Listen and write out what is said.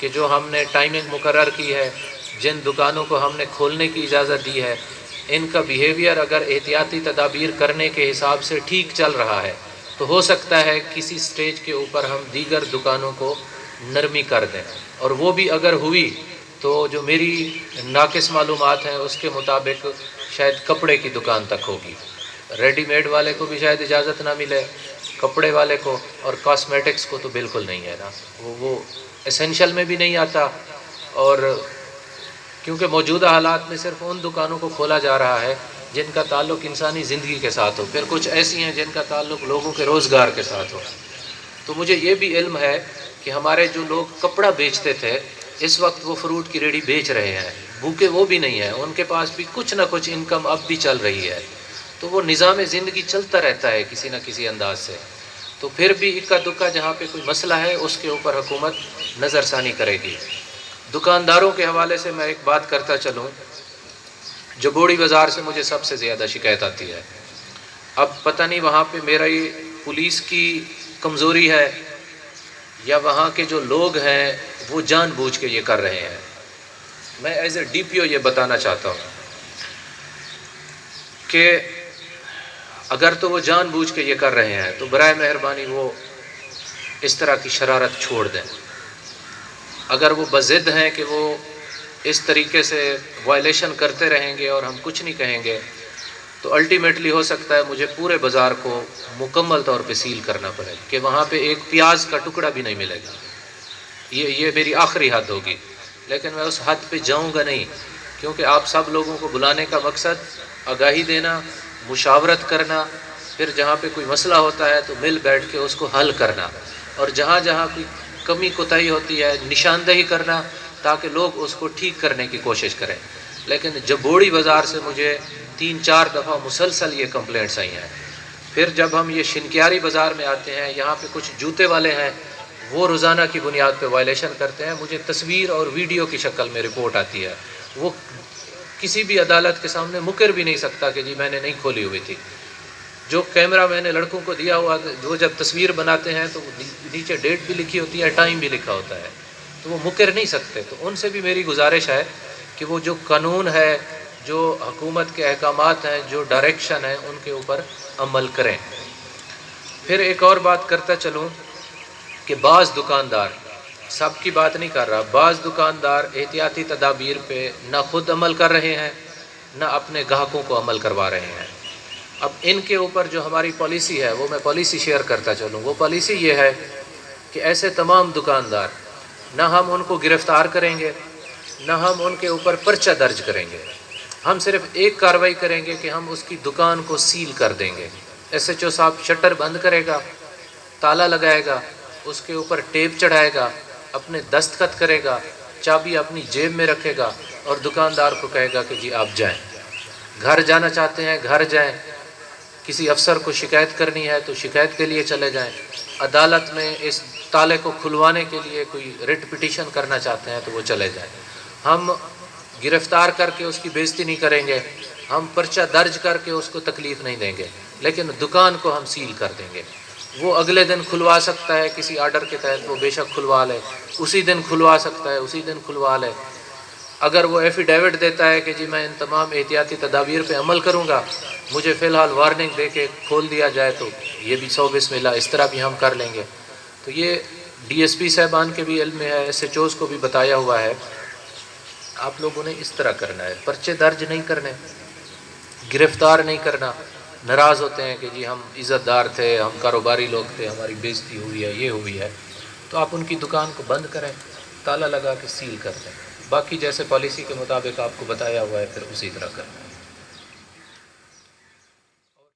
کہ جو ہم نے ٹائمنگ مقرر کی ہے، جن دکانوں کو ہم نے کھولنے کی اجازت دی ہے، ان کا بیہیویئر اگر احتیاطی تدابیر کرنے کے حساب سے ٹھیک چل رہا ہے تو ہو سکتا ہے کسی سٹیج کے اوپر ہم دیگر دکانوں کو نرمی کر دیں، اور وہ بھی اگر ہوئی تو جو میری ناقص معلومات ہیں اس کے مطابق شاید کپڑے کی دکان تک ہوگی، ریڈی میڈ والے کو بھی شاید اجازت نہ ملے، کپڑے والے کو اور کاسمیٹکس کو تو بالکل نہیں ہے نا، وہ اسینشل میں بھی نہیں آتا، اور کیونکہ موجودہ حالات میں صرف ان دکانوں کو کھولا جا رہا ہے جن کا تعلق انسانی زندگی کے ساتھ ہو، پھر کچھ ایسی ہیں جن کا تعلق لوگوں کے روزگار کے ساتھ ہو۔ تو مجھے یہ بھی علم ہے کہ ہمارے جو لوگ کپڑا بیچتے تھے اس وقت وہ فروٹ کی ریڑھی بیچ رہے ہیں، بھوکے وہ بھی نہیں ہیں، ان کے پاس بھی کچھ نہ کچھ انکم اب بھی چل رہی ہے، تو وہ نظام زندگی چلتا رہتا ہے کسی نہ کسی انداز سے۔ تو پھر بھی اکا دکا جہاں پہ کوئی مسئلہ ہے اس کے اوپر حکومت نظر ثانی کرے گی۔ دکانداروں کے حوالے سے میں ایک بات کرتا چلوں، جو بوڑی بازار سے مجھے سب سے زیادہ شکایت آتی ہے، اب پتہ نہیں وہاں پہ میرا یہ پولیس کی کمزوری ہے یا وہاں کے جو لوگ ہیں وہ جان بوجھ کے یہ کر رہے ہیں۔ میں ایز اے ڈی پی او یہ بتانا چاہتا ہوں کہ اگر تو وہ جان بوجھ کے یہ کر رہے ہیں تو برائے مہربانی وہ اس طرح کی شرارت چھوڑ دیں۔ اگر وہ بضد ہیں کہ وہ اس طریقے سے وائلیشن کرتے رہیں گے اور ہم کچھ نہیں کہیں گے تو الٹیمیٹلی ہو سکتا ہے مجھے پورے بازار کو مکمل طور پہ سیل کرنا پڑے کہ وہاں پہ ایک پیاز کا ٹکڑا بھی نہیں ملے گا۔ یہ میری آخری حد ہوگی، لیکن میں اس حد پہ جاؤں گا نہیں، کیونکہ آپ سب لوگوں کو بلانے کا مقصد آگاہی دینا، مشاورت کرنا، پھر جہاں پہ کوئی مسئلہ ہوتا ہے تو مل بیٹھ کے اس کو حل کرنا، اور جہاں جہاں کوئی کمی کوتاہی ہوتی ہے نشاندہی کرنا تاکہ لوگ اس کو ٹھیک کرنے کی کوشش کریں۔ لیکن جبوڑی بازار سے مجھے 3-4 دفعہ مسلسل یہ کمپلینٹس آئی ہیں۔ پھر جب ہم یہ شنکیاری بازار میں آتے ہیں، یہاں پہ کچھ جوتے والے ہیں، وہ روزانہ کی بنیاد پہ وائلیشن کرتے ہیں، مجھے تصویر اور ویڈیو کی شکل میں رپورٹ آتی ہے، وہ کسی بھی عدالت کے سامنے مکر بھی نہیں سکتا کہ جی میں نے نہیں کھولی ہوئی تھی۔ جو کیمرہ میں نے لڑکوں کو دیا ہوا، وہ جب تصویر بناتے ہیں تو نیچے ڈیٹ بھی لکھی ہوتی ہے، ٹائم بھی لکھا ہوتا ہے، تو وہ مکر نہیں سکتے۔ تو ان سے بھی میری گزارش ہے کہ وہ جو قانون ہے، جو حکومت کے احکامات ہیں، جو ڈائریکشن ہے، ان کے اوپر عمل کریں۔ پھر ایک اور بات کرتا چلوں کہ بعض دکاندار، سب کی بات نہیں کر رہا، بعض دکاندار احتیاطی تدابیر پہ نہ خود عمل کر رہے ہیں نہ اپنے گاہکوں کو عمل کروا رہے ہیں۔ اب ان کے اوپر جو ہماری پالیسی ہے وہ میں پالیسی شیئر کرتا چلوں، وہ پالیسی یہ ہے کہ ایسے تمام دکاندار نہ ہم ان کو گرفتار کریں گے نہ ہم ان کے اوپر پرچہ درج کریں گے، ہم صرف ایک کارروائی کریں گے کہ ہم اس کی دکان کو سیل کر دیں گے۔ ایس ایچ او صاحب شٹر بند کرے گا، تالا لگائے گا، اس کے اوپر ٹیپ چڑھائے گا، اپنے دستخط کرے گا، چابی اپنی جیب میں رکھے گا اور دکاندار کو کہے گا کہ جی آپ جائیں، گھر جانا چاہتے ہیں گھر جائیں، کسی افسر کو شکایت کرنی ہے تو شکایت کے لیے چلے جائیں، عدالت میں اس تالے کو کھلوانے کے لیے کوئی ریٹ پٹیشن کرنا چاہتے ہیں تو وہ چلے جائیں۔ ہم گرفتار کر کے اس کی بے عزتی نہیں کریں گے، ہم پرچہ درج کر کے اس کو تکلیف نہیں دیں گے، لیکن دکان کو ہم سیل کر دیں گے۔ وہ اگلے دن کھلوا سکتا ہے کسی آرڈر کے تحت، وہ بے شک کھلوا لے، اسی دن کھلوا سکتا ہے، اسی دن کھلوا لے۔ اگر وہ ایفیڈیوٹ دیتا ہے کہ جی میں ان تمام احتیاطی تدابیر پہ عمل کروں گا، مجھے فی الحال وارننگ دے کے کھول دیا جائے تو یہ بھی 100 بسم اللہ، اس طرح بھی ہم کر لیں گے۔ تو یہ ڈی ایس پی صاحبان کے بھی علم میں ہے، ایس ایچ اوز کو بھی بتایا ہوا ہے، آپ لوگوں نے اس طرح کرنا ہے، پرچے درج نہیں کرنے، گرفتار نہیں کرنا۔ ناراض ہوتے ہیں کہ جی ہم عزت دار تھے، ہم کاروباری لوگ تھے، ہماری بے عزتی ہوئی ہے، یہ ہوئی ہے، تو آپ ان کی دکان کو بند کریں، تالا لگا کے سیل کر دیں، باقی جیسے پالیسی کے مطابق آپ کو بتایا ہوا ہے پھر اسی طرح کریں۔